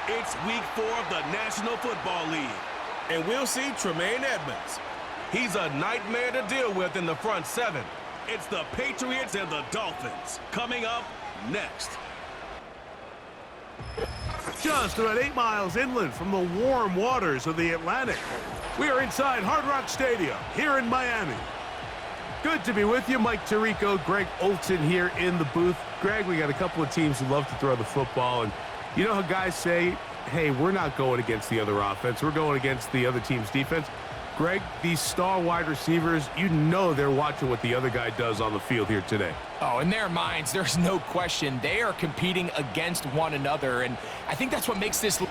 It's week 4 of the National Football League, and we'll see Tremaine Edmonds. He's a nightmare to deal with in the front seven. It's the Patriots and the Dolphins coming up next. Just about 8 miles inland from the warm waters of the Atlantic, we are inside Hard Rock Stadium here in Miami. Good to be with you. Mike Tirico, Greg Olson here in the booth. Greg, we got a couple of teams who love to throw the football, and you know how guys say, hey, we're not going against the other offense. We're going against the other team's defense. Greg, these star wide receivers, you know they're watching what the other guy does on the field here today. Oh, in their minds, there's no question. They are competing against one another, and I think that's what makes this...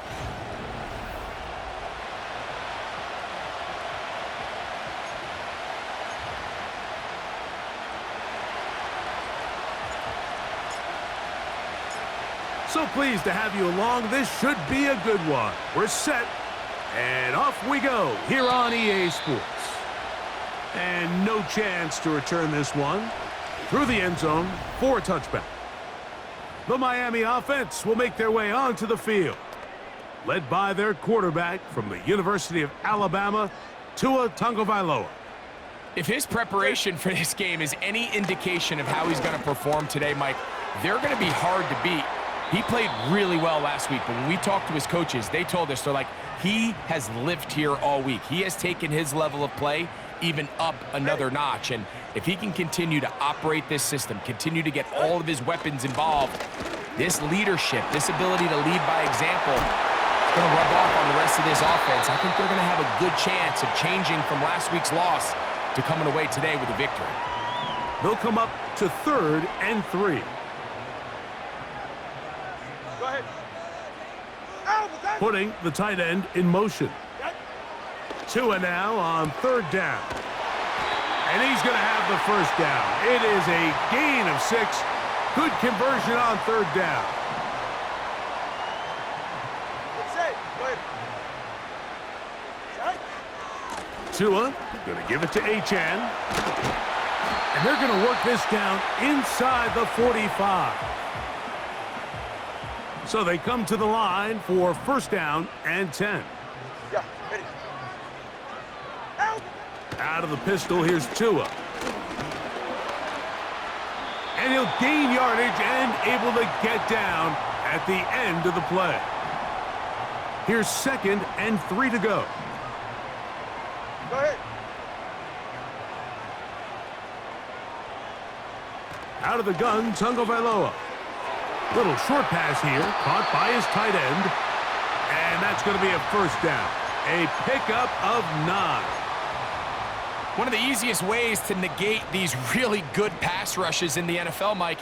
So pleased to have you along. This should be a good one. We're set, and off we go here on EA Sports. And no chance to return this one through the end zone for a touchback. The Miami offense will make their way onto the field, led by their quarterback from the University of Alabama, Tua Tagovailoa. If his preparation for this game is any indication of how he's going to perform today, Mike, they're going to be hard to beat. He played really well last week, but when we talked to his coaches, they told us, they're like, he has lived here all week. He has taken his level of play even up another notch, and if he can continue to operate this system, continue to get all of his weapons involved, this leadership, this ability to lead by example, is going to rub off on the rest of this offense. I think they're going to have a good chance of changing from last week's loss to coming away today with a victory. They'll come up to 3rd and 3. Putting the tight end in motion. Tua now on 3rd down. And he's going to have the first down. It is a gain of 6. Good conversion on 3rd down. Tua going to give it to Achane. And they're going to work this down inside the 45. So they come to the line for 1st down and 10. Yeah, ready. Out of the pistol, here's Tua. And he'll gain yardage and able to get down at the end of the play. Here's 2nd and 3 to go. Go ahead. Out of the gun, Tagovailoa. Little short pass here, caught by his tight end. And that's going to be a 1st down. A pickup of 9. One of the easiest ways to negate these really good pass rushes in the NFL, Mike,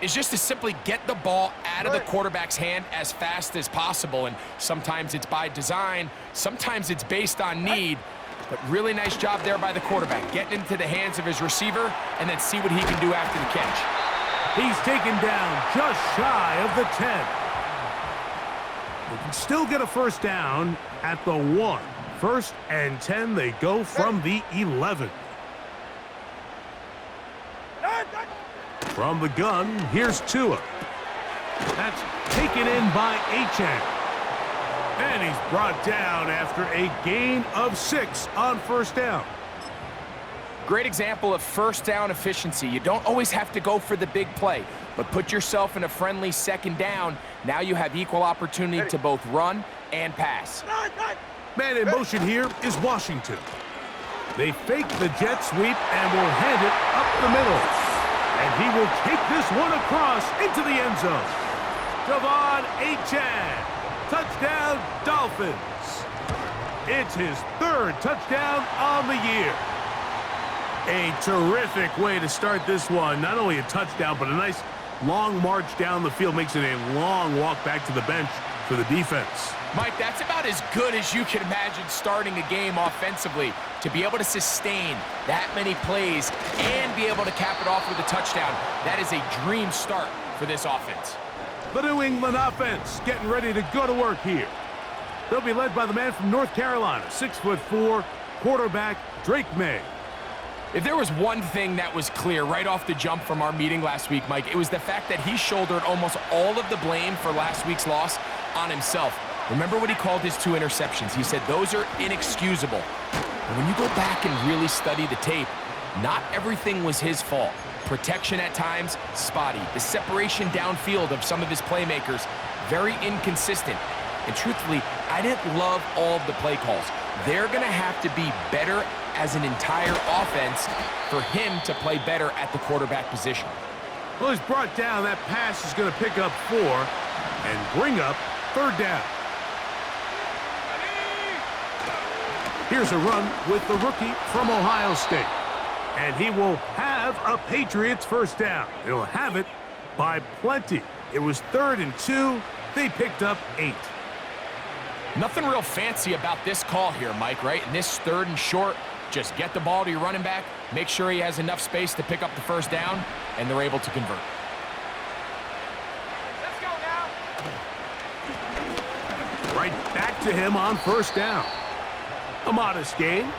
is just to simply get the ball out of the quarterback's hand as fast as possible. And sometimes it's by design, sometimes it's based on need. But really nice job there by the quarterback, getting into the hands of his receiver and then see what he can do after the catch. He's taken down just shy of the 10. They can still get a 1st down at the 1. 1st and 10, they go from the 11. From the gun, here's Tua. That's taken in by Achane. And he's brought down after a gain of 6 on 1st down. Great example of 1st down efficiency. You don't always have to go for the big play, but put yourself in a friendly 2nd down. Now you have equal opportunity to both run and pass. Man in motion here is Washington. They fake the jet sweep and will hand it up the middle. And he will take this one across into the end zone. Devon Achane. Touchdown, Dolphins. It's his 3rd touchdown on the year. A terrific way to start this one. Not only a touchdown, but a nice long march down the field. Makes it a long walk back to the bench for the defense. Mike, that's about as good as you can imagine starting a game offensively. To be able to sustain that many plays and be able to cap it off with a touchdown, that is a dream start for this offense. The New England offense getting ready to go to work here. They'll be led by the man from North Carolina, 6'4", quarterback Drake May. If there was one thing that was clear right off the jump from our meeting last week, Mike, it was the fact that he shouldered almost all of the blame for last week's loss on himself. Remember what he called his 2 interceptions. He said those are inexcusable. And when you go back and really study the tape, not everything was his fault. Protection at times, spotty. The separation downfield of some of his playmakers, very inconsistent. And truthfully, I didn't love all of the play calls. They're going to have to be better as an entire offense for him to play better at the quarterback position. Well, he's brought down. That pass is going to pick up 4 and bring up 3rd down. Here's a run with the rookie from Ohio State. And he will have a Patriots first down. He'll have it by plenty. It was 3rd and 2. They picked up 8. Nothing real fancy about this call here, Mike, right? In this 3rd and short, just get the ball to your running back, make sure he has enough space to pick up the first down, and they're able to convert. Let's go now. Right back to him on first down. A modest gain,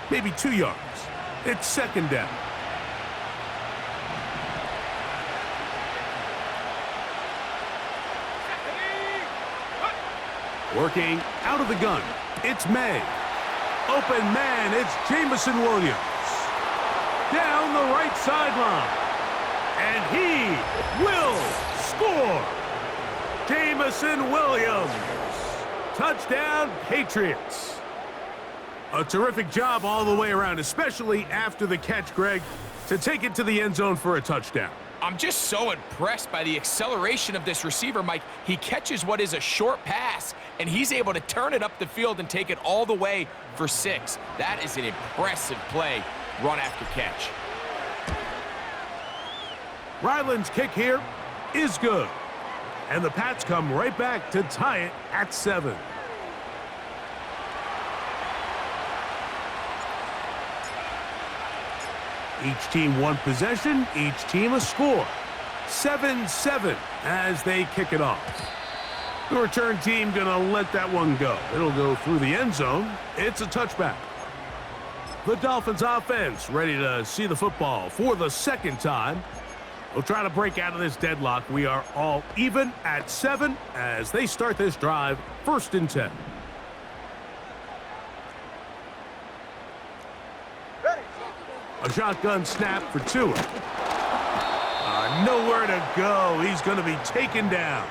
maybe 2 yards. It's 2nd down. Working out of the gun, it's May. Open man, it's Jamison Williams. Down the right sideline. And he will score. Jamison Williams. Touchdown, Patriots. A terrific job all the way around, especially after the catch, Greg, to take it to the end zone for a touchdown. I'm just so impressed by the acceleration of this receiver, Mike. He catches what is a short pass, and he's able to turn it up the field and take it all the way for 6. That is an impressive play, run after catch. Ryland's kick here is good. And the Pats come right back to tie it at 7. Each team 1 possession, each team a score. 7-7 as they kick it off. The return team gonna let that one go. It'll go through the end zone. It's a touchback. The Dolphins offense ready to see the football for the 2nd time. We'll try to break out of this deadlock. We are all even at 7 as they start this drive, 1st and 10. A shotgun snap for Tua. Nowhere to go. He's going to be taken down.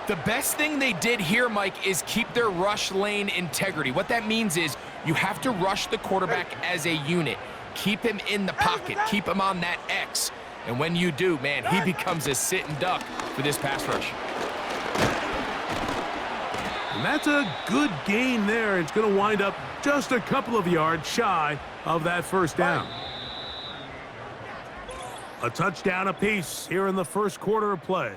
The best thing they did here, Mike, is keep their rush lane integrity. What that means is you have to rush the quarterback as a unit. Keep him in the pocket. Keep him on that X. And when you do, man, he becomes a sitting duck for this pass rush. And that's a good gain there. It's going to wind up just a couple of yards shy of that first down. A touchdown apiece here in the first quarter of play.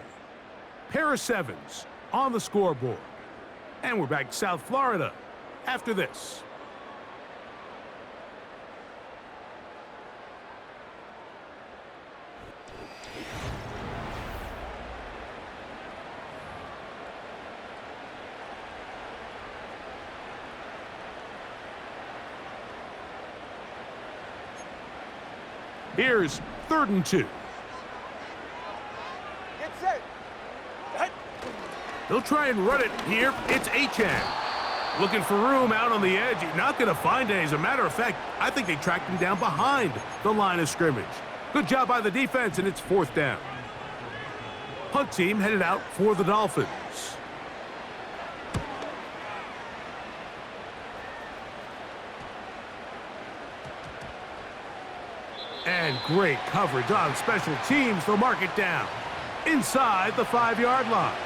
Pair of 7s on the scoreboard. And we're back to South Florida after this. Here's 3rd and 2. Get set. They'll try and run it here. It's Achane. Looking for room out on the edge. You're not going to find it. As a matter of fact, I think they tracked him down behind the line of scrimmage. Good job by the defense, and it's 4th down. Punt team headed out for the Dolphins. And great coverage on special teams. They'll mark it down inside the 5-yard line.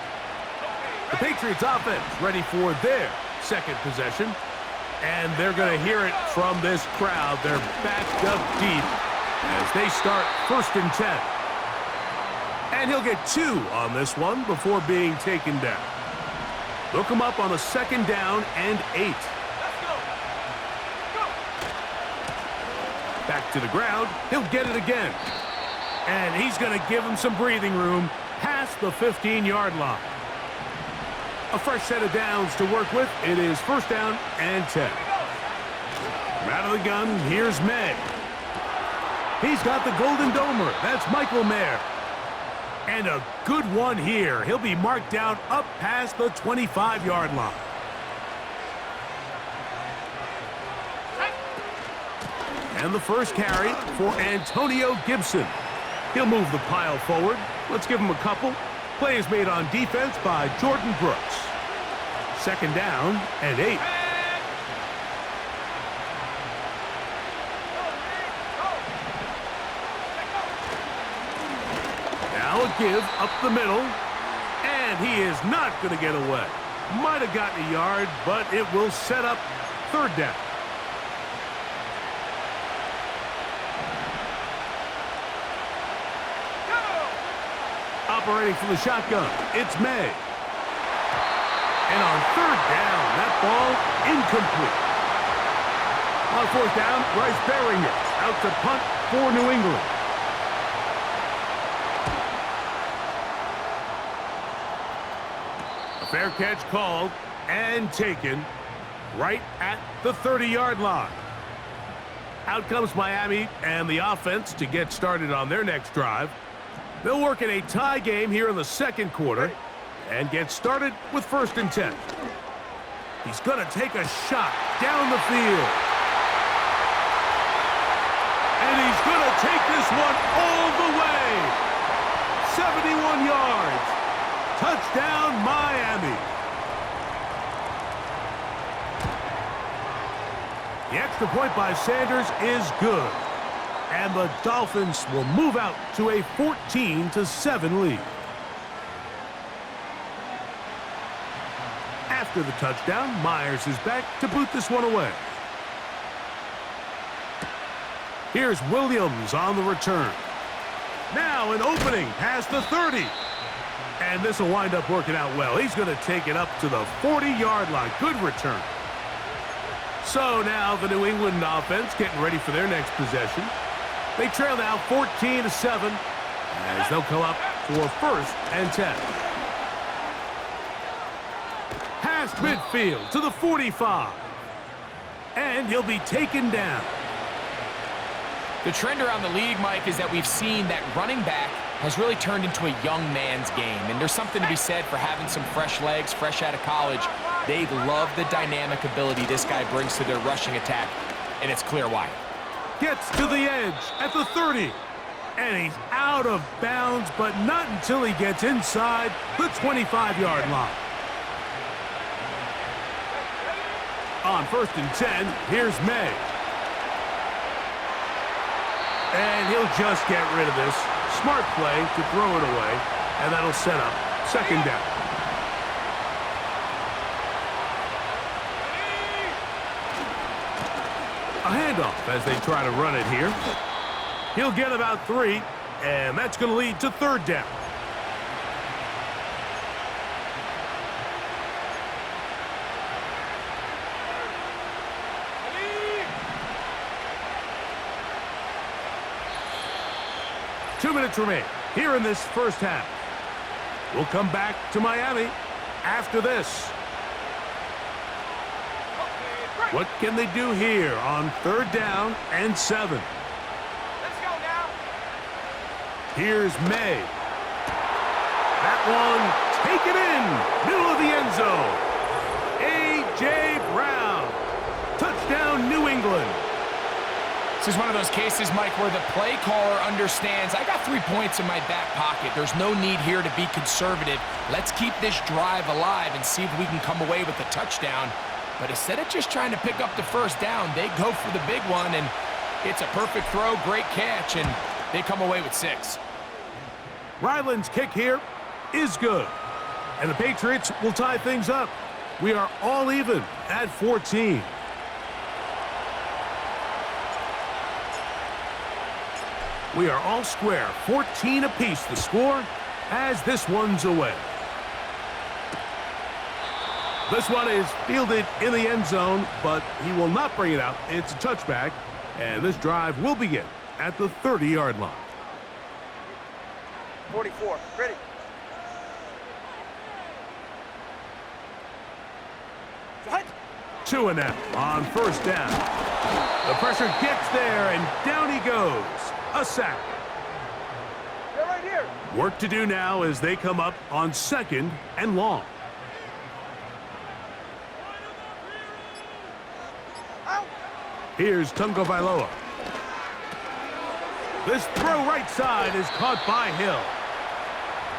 The Patriots offense ready for their 2nd possession. And they're going to hear it from this crowd. They're backed up deep as they start 1st and 10. And he'll get 2 on this one before being taken down. They'll come up on a 2nd down and 8. Back to the ground. He'll get it again. And he's going to give him some breathing room past the 15-yard line. A fresh set of downs to work with. It is 1st down and 10. From out of the gun, here's May. He's got the Golden Domer. That's Michael Mayer. And a good one here. He'll be marked down up past the 25-yard line. And the first carry for Antonio Gibson. He'll move the pile forward. Let's give him a couple. Play is made on defense by Jordan Brooks. Second down and 8. Now a give up the middle. And he is not going to get away. Might have gotten a yard, but it will set up third down. Operating from the shotgun, it's May. And on third down, that ball incomplete. On fourth down, Bryce Berringer out to punt for New England. A fair catch called and taken right at the 30-yard line. Out comes Miami and the offense to get started on their next drive. They'll work in a tie game here in the second quarter and get started with 1st and 10. He's going to take a shot down the field. And he's going to take this one all the way. 71 yards. Touchdown, Miami. The extra point by Sanders is good. And the Dolphins will move out to a 14-7 lead. After the touchdown, Myers is back to boot this one away. Here's Williams on the return. Now an opening past the 30. And this will wind up working out well. He's going to take it up to the 40-yard line. Good return. So now the New England offense getting ready for their next possession. They trail now 14-7 as they'll come up for 1st and 10. Past midfield to the 45. And he'll be taken down. The trend around the league, Mike, is that we've seen that running back has really turned into a young man's game. And there's something to be said for having some fresh legs, fresh out of college. They love the dynamic ability this guy brings to their rushing attack, and it's clear why. Gets to the edge at the 30. And he's out of bounds, but not until he gets inside the 25-yard line. On 1st and 10, here's May. And he'll just get rid of this. Smart play to throw it away, and that'll set up 2nd down. A handoff as they try to run it here. He'll get about 3, and that's going to lead to 3rd down. Two minutes remain here in this first half. We'll come back to Miami after this. What can they do here on 3rd down and 7? Let's go now. Here's May. That one taken in, middle of the end zone. A.J. Brown. Touchdown, New England. This is one of those cases, Mike, where the play caller understands, I got 3 points in my back pocket. There's no need here to be conservative. Let's keep this drive alive and see if we can come away with a touchdown. But instead of just trying to pick up the 1st down, they go for the big one, and it's a perfect throw, great catch, and they come away with 6. Ryland's kick here is good. And the Patriots will tie things up. We are all even at 14. We are all square, 14 apiece the score as this one's away. This one is fielded in the end zone, but he will not bring it out. It's a touchback, and this drive will begin at the 30-yard line. 44, ready. Hut. 2 and now on 1st down. The pressure gets there, and down he goes. A sack. They're right here. Work to do now as they come up on 2nd and long. Here's Tungo Vailoa. This throw right side is caught by Hill.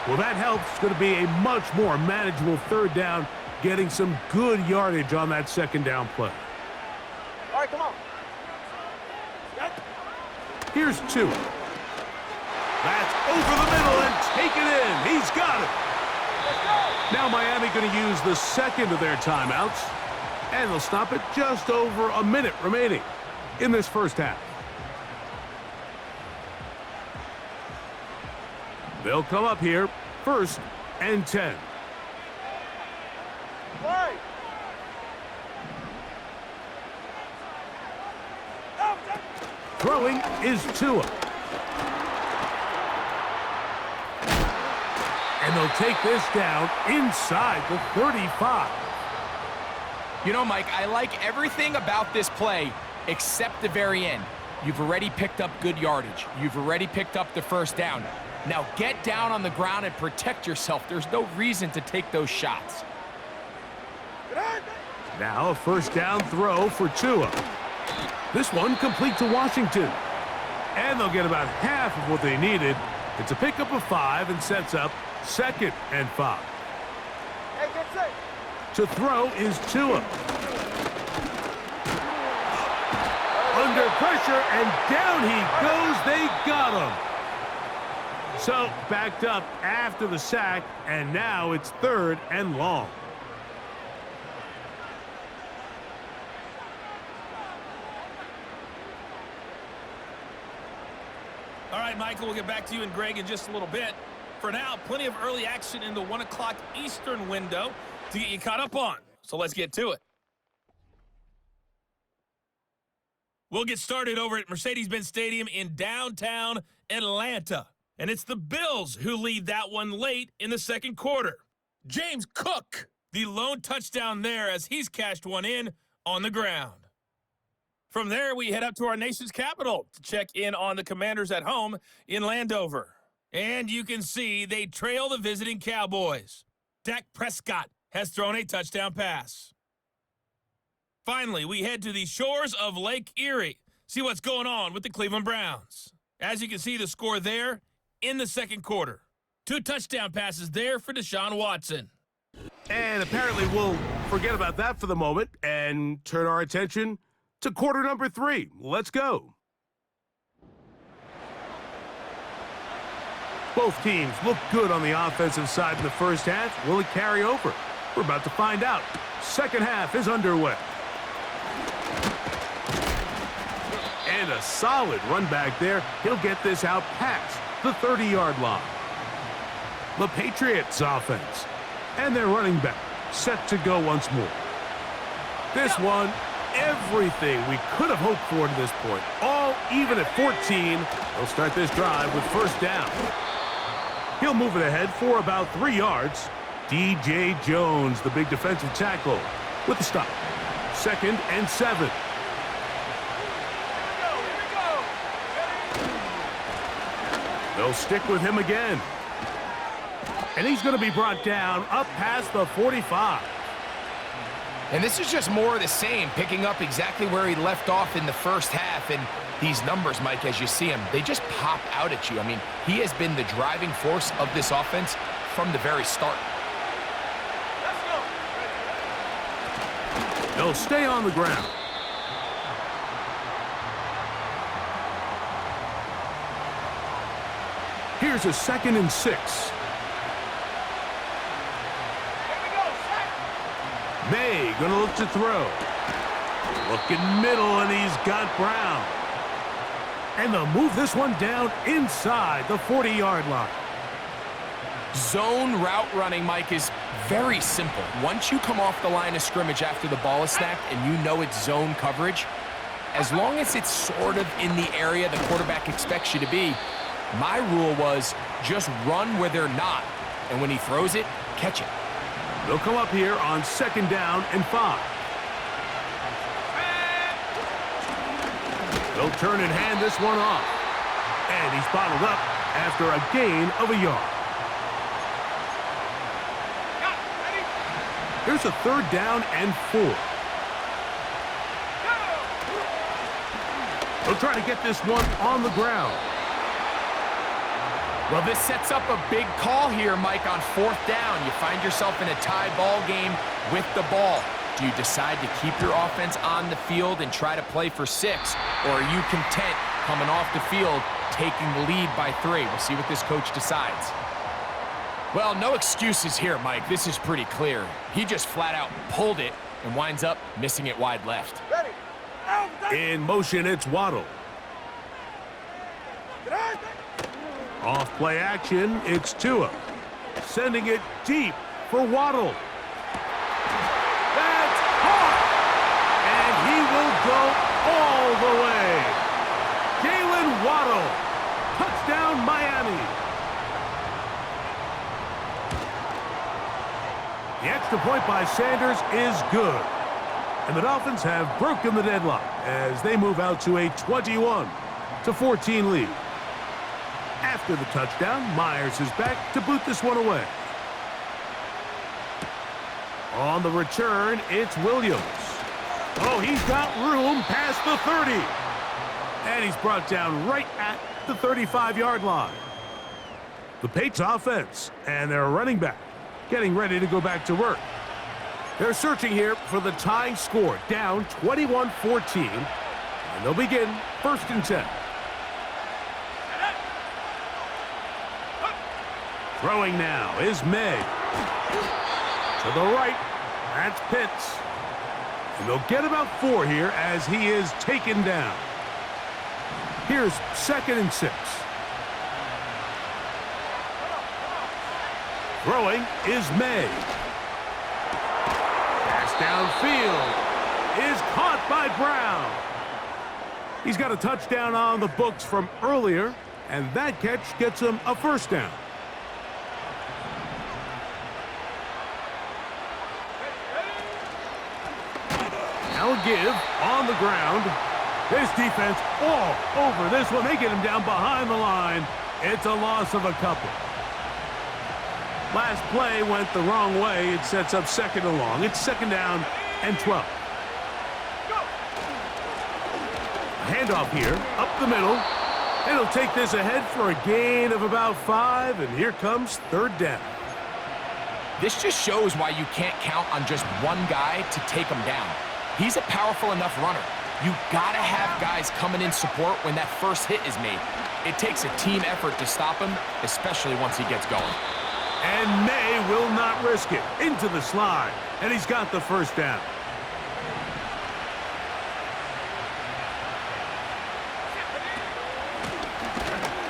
Well, that helps. It's going to be a much more manageable 3rd down, getting some good yardage on that 2nd down play. All right, come on. Here's 2. That's over the middle and taken in. He's got it. Now Miami going to use the 2nd of their timeouts, and they'll stop it just over a minute remaining in this first half. They'll come up here, 1st and 10. Right. Throwing is Tua. And they'll take this down inside the 35. You know, Mike, I like everything about this play except the very end. You've already picked up good yardage. You've already picked up the 1st down. Now get down on the ground and protect yourself. There's no reason to take those shots. Now a 1st down throw for Tua. This one complete to Washington. And they'll get about half of what they needed. It's a pickup of 5 and sets up 2nd and 5. Hey, get set. To throw is Tua. Under pressure, and down he goes. They got him. So, backed up after the sack, and now it's 3rd and long. All right, Michael, we'll get back to you and Greg in just a little bit. For now, plenty of early action in the 1 o'clock Eastern window to get you caught up on. So let's get to it. We'll get started over at Mercedes-Benz Stadium in downtown Atlanta. And it's the Bills who lead that one late in the 2nd quarter. James Cook, the lone touchdown there as he's cashed one in on the ground. From there, we head up to our nation's capital to check in on the Commanders at home in Landover. And you can see they trail the visiting Cowboys. Dak Prescott has thrown a touchdown pass. Finally, we head to the shores of Lake Erie, see what's going on with the Cleveland Browns. As you can see, the score there in the 2nd quarter. 2 touchdown passes there for Deshaun Watson. And apparently we'll forget about that for the moment and turn our attention to quarter number 3. Let's go. Both teams look good on the offensive side in the first half. Will it carry over? We're about to find out. Second half is underway. And a solid run back there. He'll get this out past the 30-yard line. The Patriots offense. And their running back set to go once more. This one, everything we could have hoped for to this point. All even at 14. They'll start this drive with 1st down. He'll move it ahead for about 3 yards. D.J. Jones, the big defensive tackle, with the stop. 2nd and 7. They'll stick with him again. And he's going to be brought down up past the 45. And this is just more of the same, picking up exactly where he left off in the first half. And these numbers, Mike, as you see him, they just pop out at you. I mean, he has been the driving force of this offense from the very start. Let's go. They'll stay on the ground. Here's a 2nd and 6. May gonna look to throw. Looking middle, and he's got Brown. And they'll move this one down inside the 40-yard line. Zone route running, Mike, is very simple. Once you come off the line of scrimmage after the ball is snapped and you know it's zone coverage, as long as it's sort of in the area the quarterback expects you to be, my rule was just run where they're not. And when he throws it, catch it. They'll come up here on 2nd down and 5. They'll turn and hand this one off. And he's bottled up after a gain of a yard. Here's a 3rd down and 4. They'll try to get this one on the ground. Well, this sets up a big call here, Mike, on 4th down. You find yourself in a tie ball game with the ball. Do you decide to keep your offense on the field and try to play for 6? Or are you content coming off the field, taking the lead by 3? We'll see what this coach decides. Well, no excuses here, Mike. This is pretty clear. He just flat out pulled it and winds up missing it wide left. Ready. In motion, it's Waddle. Off play action, it's Tua. Sending it deep for Waddle. That's caught! And he will go all the way. Jalen Waddle. Touchdown, Miami. The extra point by Sanders is good. And the Dolphins have broken the deadlock as they move out to a 21-14 lead. After the touchdown, Myers is back to boot this one away. On the return, it's Williams. Oh, he's got room past the 30. And he's brought down right at the 35-yard line. The Patriots offense and their running back getting ready to go back to work. They're searching here for the tying score, down 21-14. And they'll begin 1st and 10. Throwing now is May. To the right, that's Pitts. And they'll get about 4 here as he is taken down. Here's 2nd and 6. Throwing is May. Pass downfield is caught by Brown. He's got a touchdown on the books from earlier, and that catch gets him a 1st down. Now a give on the ground. This defense all over this one. They get him down behind the line. It's a loss of a couple. Last play went the wrong way. It sets up 2nd and long. It's 2nd down and 12. Handoff here, up the middle. And he'll take this ahead for a gain of about 5. And here comes 3rd down. This just shows why you can't count on just one guy to take him down. He's a powerful enough runner. You gotta have guys coming in support when that first hit is made. It takes a team effort to stop him, especially once he gets going. And May will not risk it. Into the slide. And he's got the 1st down.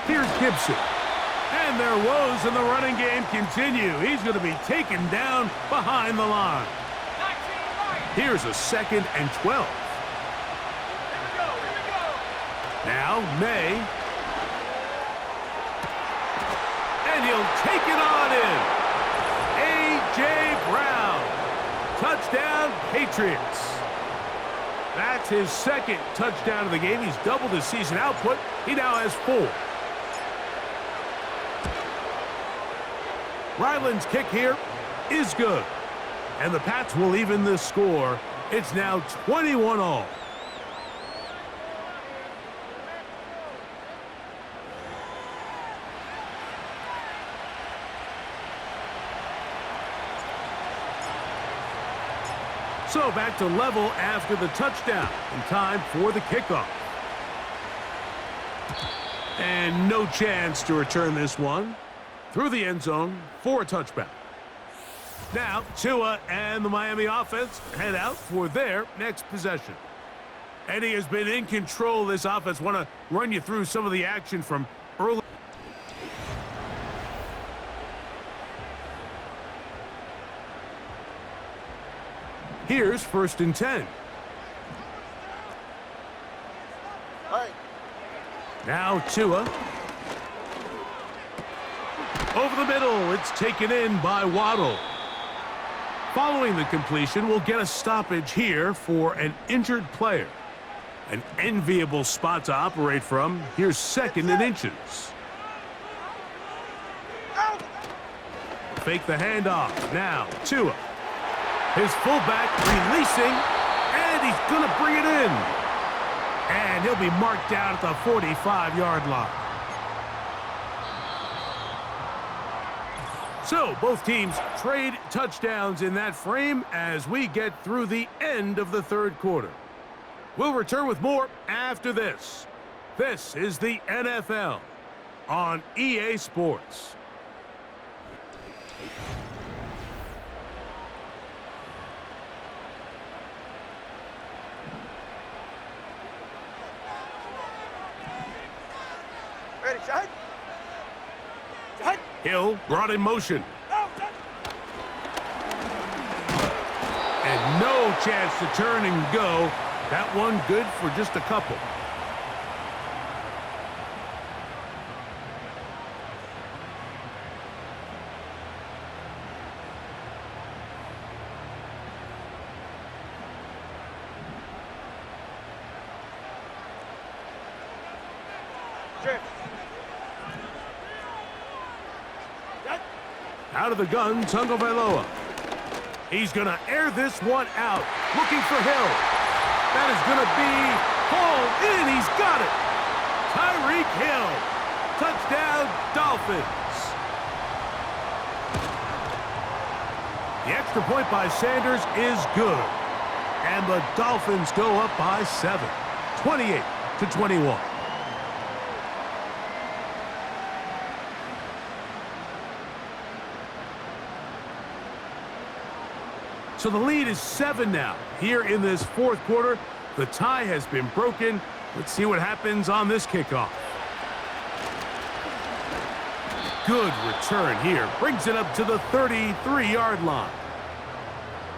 Here's Gibson. And their woes in the running game continue. He's going to be taken down behind the line. Here's a 2nd and 12. Now May. And he'll take it on in. A.J. Brown. Touchdown, Patriots. That's his 2nd touchdown of the game. He's doubled his season output. He now has 4. Ryland's kick here is good. And the Pats will even this score. It's now 21-all. So back to level after the touchdown. And time for the kickoff. And no chance to return this one. Through the end zone for a touchback. Now, Tua and the Miami offense head out for their next possession. And he has been in control of this offense. Want to run you through some of the action from early. Here's 1st and 10. Hey. Now Tua. Over the middle, it's taken in by Waddle. Following the completion, we'll get a stoppage here for an injured player. An enviable spot to operate from. Here's 2nd and inches. fake the handoff. Now, Tua. His fullback releasing, and he's going to bring it in. And he'll be marked down at the 45-yard line. So, both teams trade touchdowns in that frame as we get through the end of the third quarter. We'll return with more after this. This is the NFL on EA Sports. Ready, shot. Shot. Hill brought in motion. And no chance to turn and go. That one good for just a couple. Out of the gun, Tagovailoa. He's going to air this one out, looking for Hill. That is going to be hauled in. He's got it. Tyreek Hill. Touchdown, Dolphins. The extra point by Sanders is good. And the Dolphins go up by 7, 28-21. So the lead is 7 now. Here in this fourth quarter, the tie has been broken. Let's see what happens on this kickoff. Good return here. Brings it up to the 33-yard line.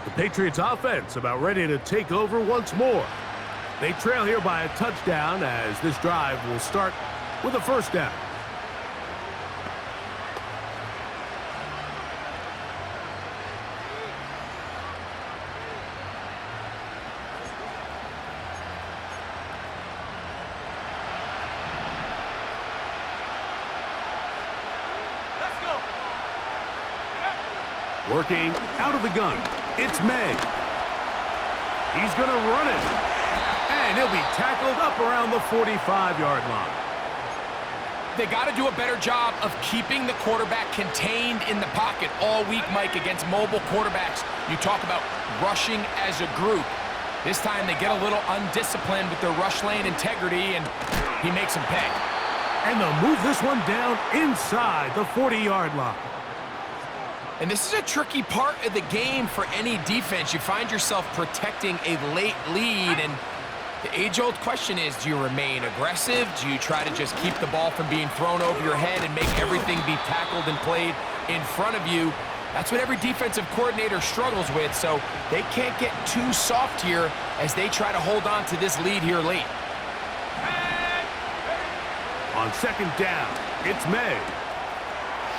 The Patriots offense about ready to take over once more. They trail here by a touchdown as this drive will start with a first down. Working out of the gun, it's May. He's going to run it. And he'll be tackled up around the 45-yard line. They got to do a better job of keeping the quarterback contained in the pocket all week, Mike, against mobile quarterbacks. You talk about rushing as a group. This time they get a little undisciplined with their rush lane integrity, and he makes them pay. And they'll move this one down inside the 40-yard line. And this is a tricky part of the game for any defense. You find yourself protecting a late lead, and the age-old question is, do you remain aggressive? Do you try to just keep the ball from being thrown over your head and make everything be tackled and played in front of you? That's what every defensive coordinator struggles with, so they can't get too soft here as they try to hold on to this lead here late. On second down, it's May.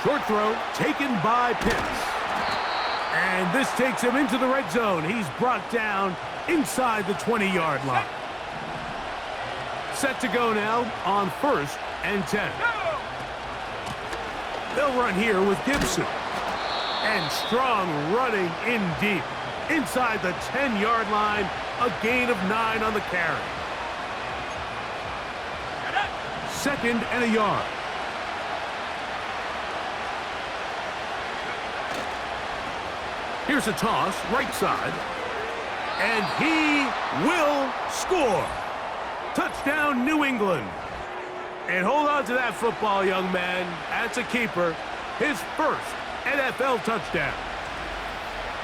Short throw taken by Pitts. And this takes him into the red zone. He's brought down inside the 20-yard line. Set to go now on 1st and 10. They'll run here with Gibson. And strong running in deep. Inside the 10-yard line, a gain of 9 on the carry. 2nd and a yard. Here's a toss, right side. And he will score. Touchdown, New England. And hold on to that football, young man. That's a keeper. His first NFL touchdown.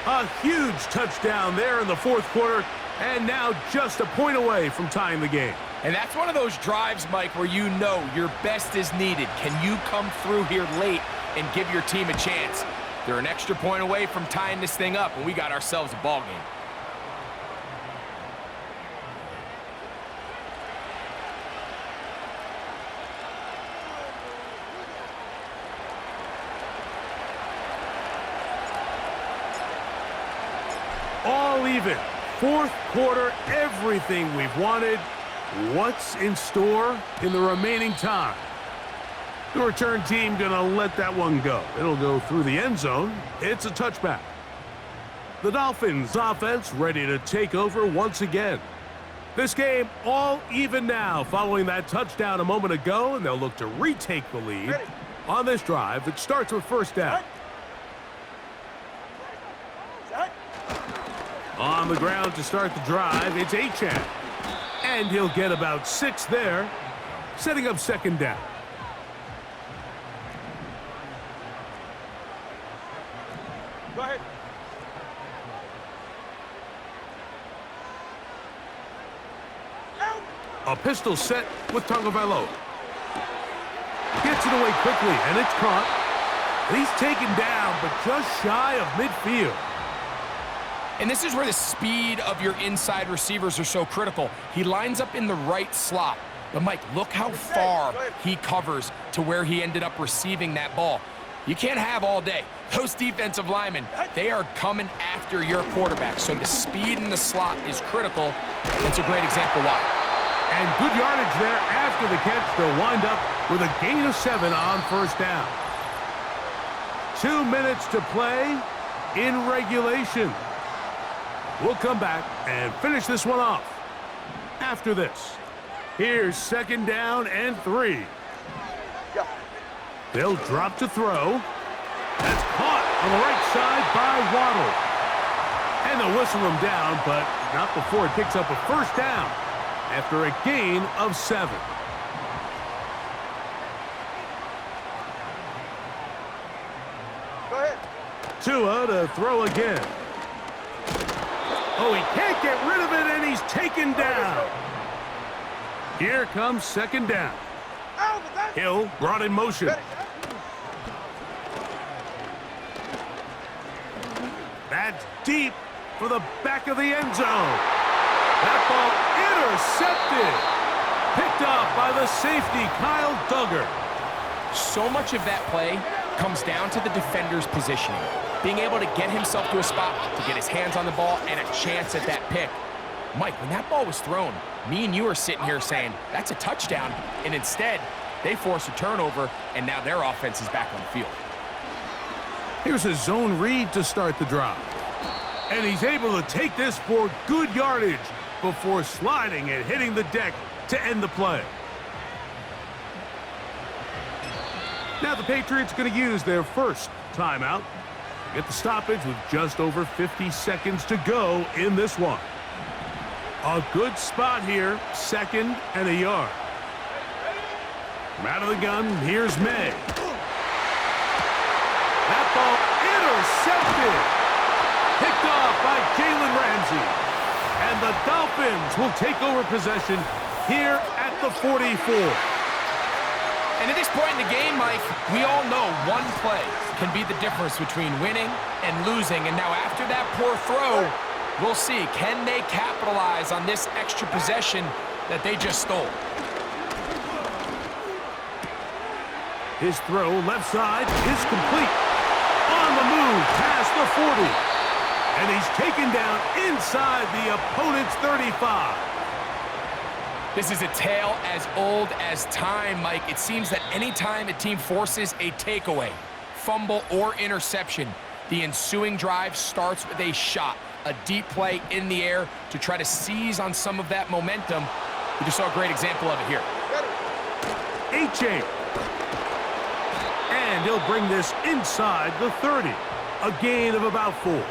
A huge touchdown there in the fourth quarter, and now just a point away from tying the game. And that's one of those drives, Mike, where you know your best is needed. Can you come through here late and give your team a chance? They're an extra point away from tying this thing up, and we got ourselves a ball game. All even. Fourth quarter, everything we've wanted. What's in store in the remaining time? The return team gonna let that one go. It'll go through the end zone. It's a touchback. The Dolphins offense ready to take over once again. This game all even now following that touchdown a moment ago, and they'll look to retake the lead on this drive that starts with first down. On the ground to start the drive, it's Achane. And he'll get about 6 there, setting up second down. Go ahead. A pistol set with Tagovailoa. Gets it away quickly, and it's caught. And he's taken down, but just shy of midfield. And this is where the speed of your inside receivers are so critical. He lines up in the right slot. But, Mike, look how far he covers to where he ended up receiving that ball. You can't have all day. Those defensive linemen, they are coming after your quarterback. So the speed in the slot is critical. That's a great example why. And good yardage there after the catch. They'll wind up with a gain of 7 on first down. 2 minutes to play in regulation. We'll come back and finish this one off after this. Here's second down and 3. They'll drop to throw. That's caught on the right side by Waddle. And they'll whistle him down, but not before it picks up a first down after a gain of 7. Go ahead. Tua to throw again. Oh, he can't get rid of it, and he's taken down. Here comes second down. Hill brought in motion. That's deep for the back of the end zone. That ball intercepted. Picked off by the safety, Kyle Duggar. So much of that play comes down to the defender's positioning. Being able to get himself to a spot, to get his hands on the ball, and a chance at that pick. Mike, when that ball was thrown, me and you are sitting here saying, that's a touchdown. And instead, they force a turnover, and now their offense is back on the field. Here's a zone read to start the drive. And he's able to take this for good yardage before sliding and hitting the deck to end the play. Now the Patriots going to use their first timeout. Get the stoppage with just over 50 seconds to go in this one. A good spot here, second and a yard. From out of the gun, here's May. That ball intercepted. Picked off by Jalen Ramsey. And the Dolphins will take over possession here at the 44. And at this point in the game, Mike, we all know one play can be the difference between winning and losing. And now after that poor throw, we'll see, can they capitalize on this extra possession that they just stole? His throw left side is complete. On the move past the 40. And he's taken down inside the opponent's 35. This is a tale as old as time, Mike. It seems that anytime a team forces a takeaway, fumble, or interception, the ensuing drive starts with a shot, a deep play in the air to try to seize on some of that momentum. We just saw a great example of it here. Achane. And he'll bring this inside the 30. A gain of about 4.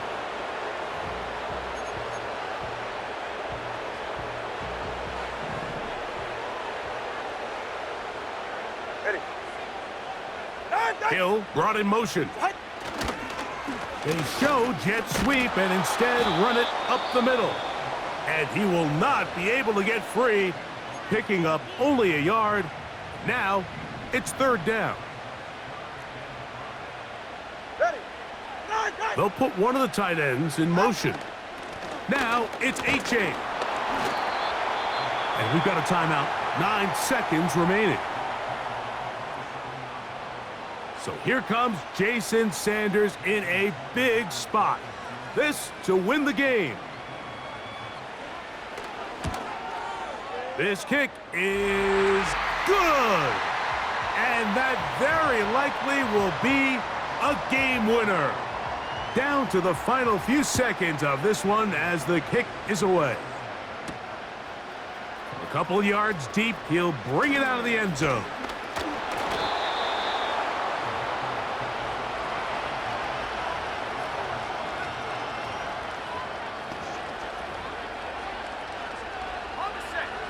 Hill brought in motion. They show jet sweep and instead run it up the middle. And he will not be able to get free, picking up only a yard. Now it's third down. They'll put one of the tight ends in motion. Now it's Achane. And we've got a timeout. 9 seconds remaining. So here comes Jason Sanders in a big spot. This to win the game. This kick is good. And that very likely will be a game winner. Down to the final few seconds of this one as the kick is away. A couple yards deep, he'll bring it out of the end zone.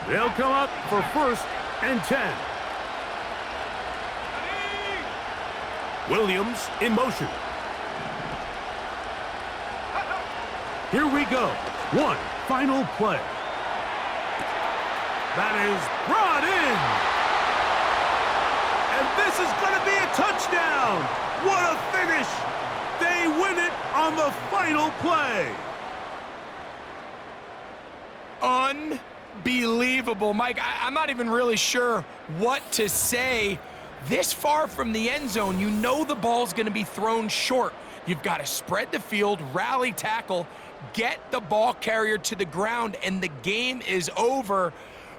They'll come up for 1st and 10. Williams in motion. Here we go. One final play. That is brought in. And this is going to be a touchdown. What a finish. They win it on the final play. Unbelievable, Mike. I'm not even really sure what to say. This far from the end zone, you know the ball's going to be thrown short. You've got to spread the field, rally tackle, get the ball carrier to the ground, and the game is over.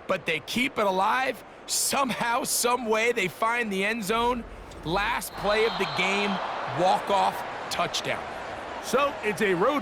But they keep it alive. Somehow, some way, they find the end zone. Last play of the game, walk-off touchdown. So it's a road